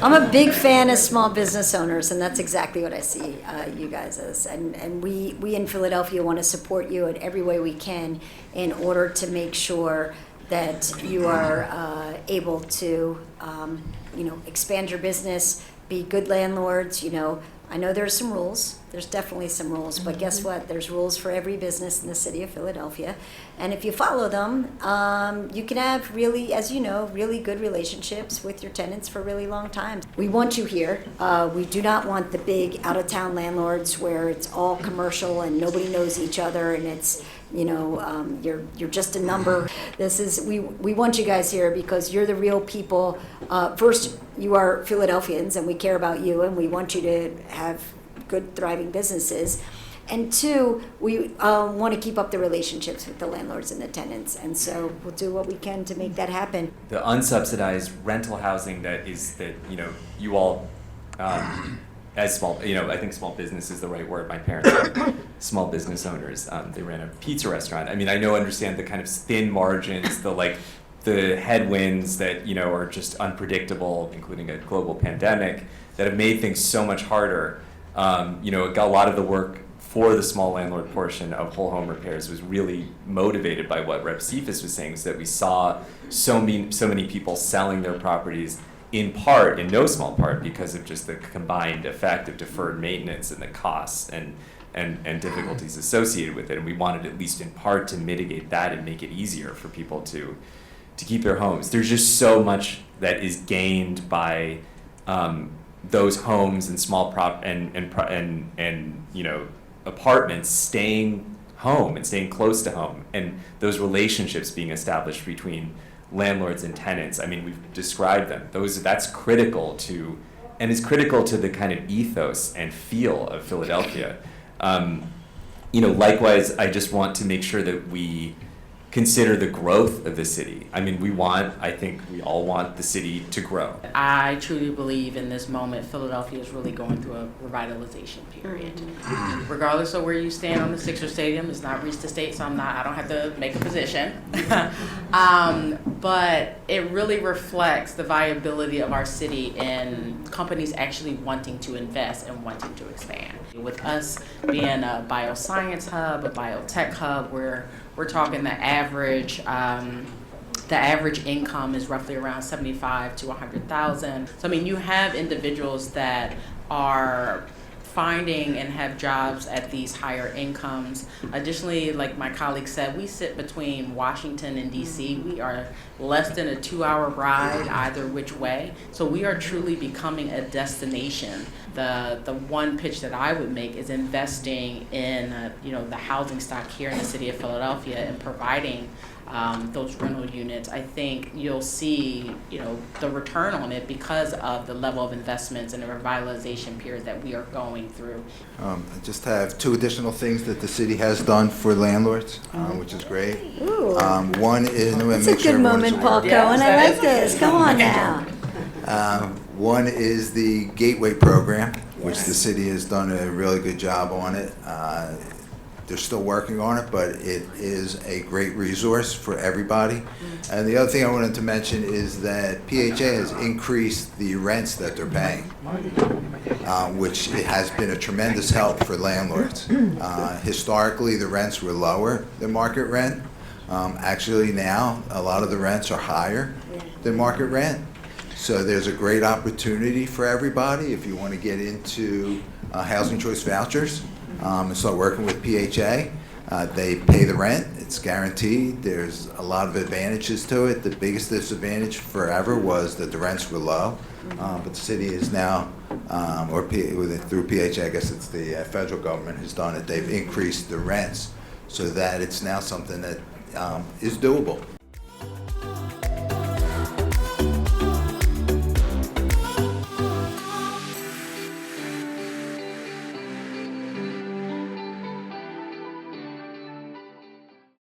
I'm a big fan of small business owners, and that's exactly what I see you guys as. And we in Philadelphia want to support you in every way we can in order to make sure that you are able to, expand your business, be good landlords. I know there's some rules. There's definitely some rules, but guess what? There's rules for every business in the city of Philadelphia. And if you follow them, you can have really, as you know, really good relationships with your tenants for a really long time. We want you here. We do not want the big out-of-town landlords where it's all commercial and nobody knows each other and it's, you're just a number. We want you guys here because you're the real people. First, you are Philadelphians and we care about you and we want you to have good, thriving businesses. And two, we want to keep up the relationships with the landlords and the tenants. And so we'll do what we can to make that happen. The unsubsidized rental housing that you all, as small, I think small business is the right word. My parents are small business owners. They ran a pizza restaurant. I understand the kind of thin margins, the headwinds that, are just unpredictable, including a global pandemic, that have made things so much harder. A lot of the work for the small landlord portion of whole home repairs was really motivated by what Rep. Cephas was saying, is that we saw so many people selling their properties in no small part, because of just the combined effect of deferred maintenance and the costs and difficulties associated with it. And we wanted, at least in part, to mitigate that and make it easier for people to keep their homes. There's just so much that is gained by those homes and small apartments staying home and staying close to home, and those relationships being established between landlords and tenants. We've described them. That's critical to, and is critical to the kind of ethos and feel of Philadelphia. Likewise, I just want to make sure that we consider the growth of the city. I think we all want the city to grow. I truly believe in this moment, Philadelphia is really going through a revitalization period. Regardless of where you stand on the Sixer Stadium, it's not reached the state, so I don't have to make a position. But it really reflects the viability of our city and companies actually wanting to invest and wanting to expand. With us being a bioscience hub, a biotech hub, where we're talking the average income is roughly around $75,000 to $100,000. So you have individuals that are finding and have jobs at these higher incomes. Additionally, like my colleague said, we sit between Washington and DC. We are less than a 2-hour ride either which way. So we are truly becoming a destination. The one pitch that I would make is investing in the housing stock here in the city of Philadelphia and providing those rental units. I think you'll see the return on it because of the level of investments and the revitalization period that we are going through. I just have 2 additional things that the city has done for landlords, which is great. One is, it's a good moment, Paul Cohen. I like this. Come on now. One is the Gateway program, which the city has done a really good job on it. They're still working on it, but it is a great resource for everybody. And the other thing I wanted to mention is that PHA has increased the rents that they're paying, which has been a tremendous help for landlords. Historically, the rents were lower than market rent. Actually now, a lot of the rents are higher than market rent. So there's a great opportunity for everybody if you want to get into housing choice vouchers. And start working with PHA. They pay the rent, it's guaranteed. There's a lot of advantages to it. The biggest disadvantage forever was that the rents were low, but the city is now, through PHA, I guess it's the federal government has done it. They've increased the rents so that it's now something that is doable.